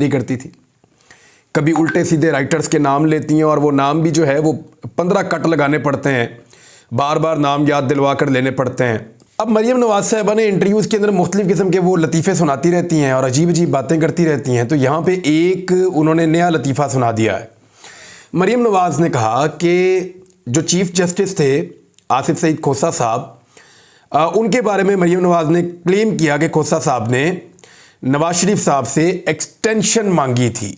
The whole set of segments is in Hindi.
नहीं करती थी। कभी उल्टे सीधे राइटर्स के नाम लेती हैं और वो नाम भी जो है वो 15 कट लगाने पड़ते हैं, बार बार नाम याद दिलवा कर लेने पड़ते हैं। अब मरीम नवाज साहिबा ने इंटरव्यूज़ के अंदर मुख्तलिफ़ किस्म के वो लतीफ़े सुनाती रहती हैं और अजीब अजीब बातें करती रहती हैं। तो यहाँ पे एक उन्होंने नया लतीफ़ा सुना दिया है। मरीम नवाज़ ने कहा कि जो चीफ़ जस्टिस थे आसिफ सईद खोसा साहब, उनके बारे में मरीम नवाज़ ने क्लेम किया कि खोसा साहब ने नवाज शरीफ साहब से एक्सटेंशन मांगी थी।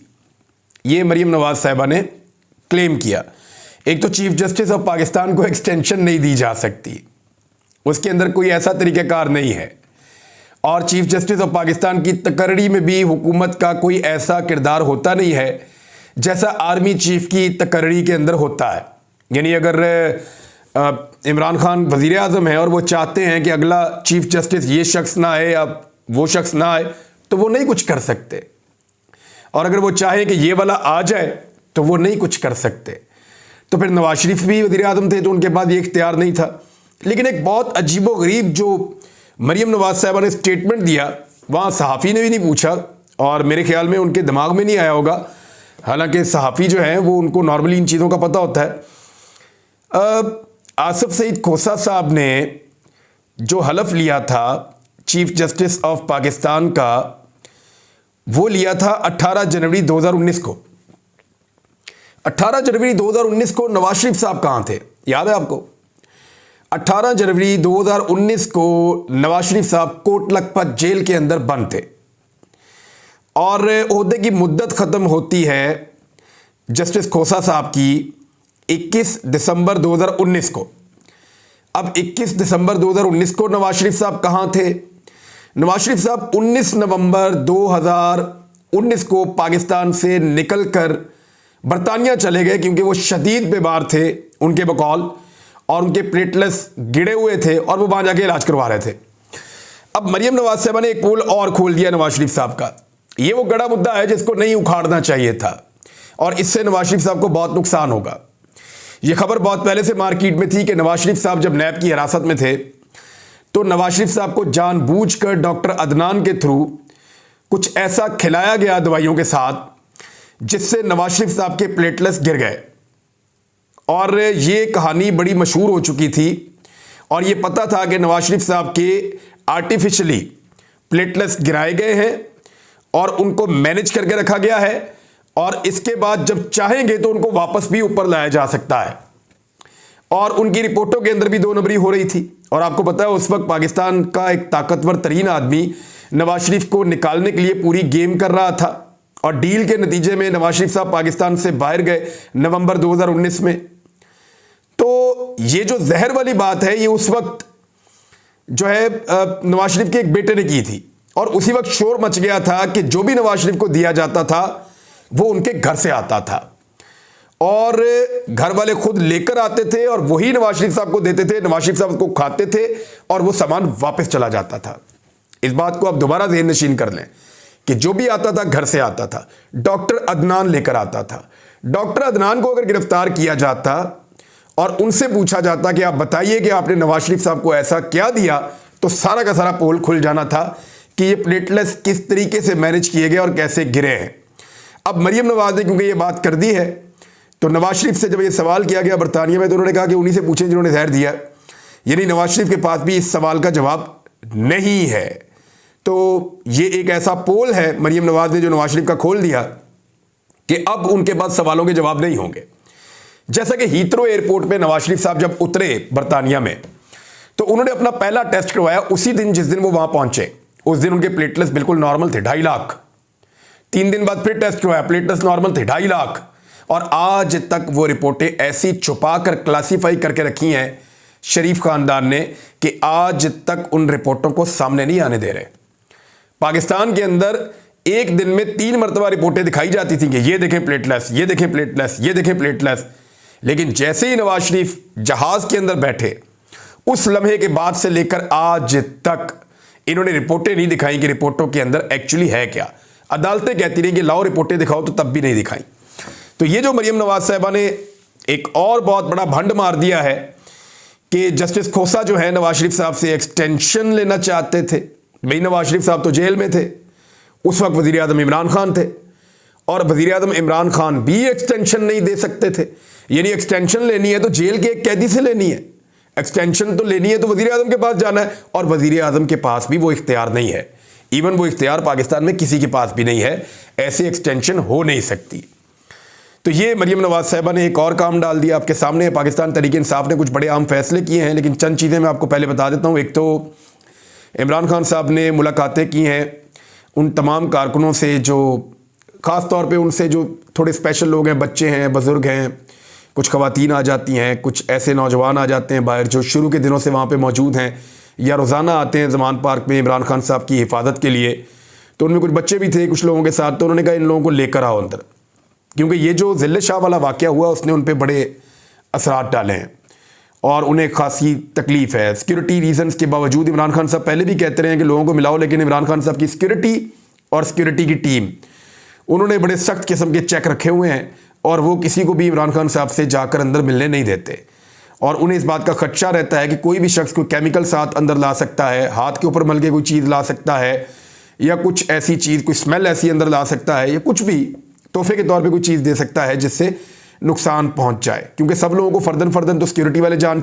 ये मरीम नवाज साहिबा ने क्लेम किया। एक तो चीफ जस्टिस ऑफ पाकिस्तान को एक्सटेंशन नहीं दी जा सकती, उसके अंदर कोई ऐसा तरीक़ाकार नहीं है। और चीफ जस्टिस ऑफ पाकिस्तान की तकर्री में भी हुकूमत का कोई ऐसा किरदार होता नहीं है जैसा आर्मी चीफ की तकर्री के अंदर होता है। यानी अगर इमरान खान वज़ीर आज़म है और वो चाहते हैं कि अगला चीफ जस्टिस ये शख्स ना आए या वो शख्स ना आए, तो वो नहीं कुछ कर सकते। और अगर वो चाहे कि ये वाला आ जाए तो वो नहीं कुछ कर सकते। तो फिर नवाज शरीफ भी वज़ीर आज़म थे तो उनके पास ये इख्तियार नहीं था। लेकिन एक बहुत अजीबो गरीब जो मरीम नवाज साहिबा ने स्टेटमेंट दिया, वहाँ सहाफ़ी ने भी नहीं पूछा और मेरे ख्याल में उनके दिमाग में नहीं आया होगा। हालांकि सहाफ़ी जो है वो उनको नॉर्मली इन चीज़ों का पता होता है। आसिफ सईद खोसा साहब ने जो हलफ लिया था चीफ जस्टिस ऑफ पाकिस्तान का, वो लिया था 18 जनवरी 2019 को। 18 जनवरी 2019 को नवाज शरीफ साहब कहाँ थे, याद है आपको? 18 जनवरी 2019 को नवाज शरीफ साहब कोट लखपत जेल के अंदर बंद थे और ओहदे की मुद्दत ख़त्म होती है जस्टिस खोसा साहब की 21 दिसंबर 2019 को। अब 21 दिसंबर 2019 को नवाज शरीफ साहब कहाँ थे? नवाज शरीफ साहब 19 नवंबर 2019 को पाकिस्तान से निकलकर बरतानिया चले गए क्योंकि वो शदीद बीमार थे उनके बकौल, और उनके प्लेटलेट्स गिरे हुए थे और वो वहाँ जाके इलाज करवा रहे थे। अब मरीम नवाज साहबा ने एक पोल और खोल दिया नवाज शरीफ साहब का। ये वो गड़ा मुद्दा है जिसको नहीं उखाड़ना चाहिए था और इससे नवाज शरीफ साहब को बहुत नुकसान होगा। ये खबर बहुत पहले से मार्केट में थी कि नवाज शरीफ साहब जब नैब की हिरासत में थे तो नवाज शरीफ साहब को जानबूझकर डॉक्टर अदनान के थ्रू कुछ ऐसा खिलाया गया दवाइयों के साथ जिससे नवाज शरीफ साहब के प्लेटलेट्स गिर गए। और ये कहानी बड़ी मशहूर हो चुकी थी और ये पता था कि नवाज शरीफ साहब के आर्टिफिशियली प्लेटलेट्स गिराए गए हैं और उनको मैनेज करके रखा गया है और इसके बाद जब चाहेंगे तो उनको वापस भी ऊपर लाया जा सकता है। और उनकी रिपोर्टों के अंदर भी दो नंबरी हो रही थी। और आपको पता है उस वक्त पाकिस्तान का एक ताकतवर तरीन आदमी नवाज शरीफ को निकालने के लिए पूरी गेम कर रहा था और डील के नतीजे में नवाज शरीफ साहब पाकिस्तान से बाहर गए नवंबर 2019 में। तो ये जो जहर वाली बात है ये उस वक्त जो है नवाज शरीफ के एक बेटे ने की थी और उसी वक्त शोर मच गया था कि जो भी नवाज शरीफ को दिया जाता था वो उनके घर से आता था और घर वाले खुद लेकर आते थे और वही नवाज शरीफ साहब को देते थे। नवाज शरीफ साहब उसको खाते थे और वो सामान वापस चला जाता था। इस बात को आप दोबारा ज़हन नशीन कर लें कि जो भी आता था घर से आता था। डॉक्टर अदनान लेकर आता था। डॉक्टर अदनान को अगर गिरफ्तार किया जाता और उनसे पूछा जाता कि आप बताइए कि आपने नवाज शरीफ साहब को ऐसा क्या दिया, तो सारा का सारा पोल खुल जाना था कि ये प्लेटलेट्स किस तरीके से मैनेज किए गए और कैसे गिरे हैं। अब मरीम नवाज ने क्योंकि ये बात कर दी है तो नवाज शरीफ से जब ये सवाल किया गया बरतानिया में तो उन्होंने कहा कि उन्हीं से पूछें जिन्होंने जहर दिया। यानी नवाज शरीफ के पास भी इस सवाल का जवाब नहीं है। तो ये एक ऐसा पोल है मरीम नवाज ने जो नवाज शरीफ का खोल दिया कि अब उनके पास सवालों के जवाब नहीं होंगे। जैसा कि हीथ्रो एयरपोर्ट पे नवाज शरीफ साहब जब उतरे बरतानिया में तो उन्होंने अपना पहला टेस्ट करवाया उसी दिन जिस दिन वो वहां पहुंचे। उस दिन उनके प्लेटलेट्स बिल्कुल नॉर्मल थे, 2.5 लाख। 3 दिन बाद फिर टेस्ट करवाया, प्लेटलेट्स नॉर्मल थे, 2.5 लाख। और आज तक वो रिपोर्टें ऐसी छुपा कर क्लासीफाई करके रखी हैं शरीफ खानदान ने कि आज तक उन रिपोर्टों को सामने नहीं आने दे रहे। पाकिस्तान के अंदर एक दिन में 3 मरतबा रिपोर्टें दिखाई जाती थी कि ये देखें प्लेटलेट्स, ये देखें प्लेटलेट्स, ये देखें प्लेटलेट्स। लेकिन जैसे ही नवाज शरीफ जहाज के अंदर बैठे उस लम्हे के बाद से लेकर आज तक इन्होंने रिपोर्टें नहीं दिखाई कि रिपोर्टों के अंदर एक्चुअली है क्या। अदालतें कहती रही कि लाओ रिपोर्टें दिखाओ, तो तब भी नहीं दिखाई। तो ये जो मरीम नवाज साहिबा ने एक और बहुत बड़ा भंड मार दिया है कि जस्टिस खोसा जो है नवाज शरीफ साहब से एक्सटेंशन लेना चाहते थे। भाई नवाज शरीफ साहब तो जेल में थे, उस वक्त वजीर आज़म इमरान खान थे और वज़ीर आज़म इमरान खान भी एक्सटेंशन नहीं दे सकते थे। यानी एक्सटेंशन लेनी है तो जेल के एक कैदी से लेनी है, एक्सटेंशन तो लेनी है तो वज़ीर आज़म के पास जाना है, और वज़ीर आज़म के पास भी वो इख्तियार नहीं है। इवन वो इख्तियार पाकिस्तान में किसी के पास भी नहीं है, ऐसी एक्सटेंशन हो नहीं सकती। तो ये मरीम नवाज़ साहिबा ने एक और काम डाल दिया आपके सामने। पाकिस्तान तहरीक इंसाफ ने कुछ बड़े अहम फैसले किए हैं, लेकिन चंद चीज़ें मैं आपको पहले बता देता हूँ। एक तो इमरान खान साहब ने मुलाकातें की हैं उन तमाम कारकुनों से जो ख़ास तौर पे उनसे जो थोड़े स्पेशल लोग हैं, बच्चे हैं, बुज़ुर्ग हैं, कुछ ख़वातीन आ जाती हैं, कुछ ऐसे नौजवान आ जाते हैं बाहर जो शुरू के दिनों से वहाँ पे मौजूद हैं या रोज़ाना आते हैं ज़मान पार्क में इमरान खान साहब की हिफाजत के लिए। तो उनमें कुछ बच्चे भी थे कुछ लोगों के साथ, तो उन्होंने कहा इन लोगों को लेकर आओ अंदर, क्योंकि ये जो ज़िले शाह वाला वाक़या हुआ उसने उन पर बड़े असरात डाले हैं और उन्हें खासी तकलीफ़ है। सिक्योरिटी रीजंस के बावजूद इमरान खान साहब पहले भी कहते रहे हैं कि लोगों को मिलाओ, लेकिन इमरान खान साहब की सिक्योरिटी और सिक्योरिटी की टीम, उन्होंने बड़े सख्त किस्म के चेक रखे हुए हैं और वो किसी को भी इमरान खान साहब से जाकर अंदर मिलने नहीं देते। और उन्हें इस बात का खदशा रहता है कि कोई भी शख्स कोई केमिकल साथ अंदर ला सकता है, हाथ के ऊपर मल के कोई चीज़ ला सकता है, या कुछ ऐसी चीज़, कोई स्मेल ऐसी अंदर ला सकता है, या कुछ भी तोहफे के तौर पे कोई चीज़ दे सकता है जिससे नुकसान पहुंच जाए। क्योंकि सब लोगों को फ़र्दन फ़र्दन तो सिक्योरिटी वाले जान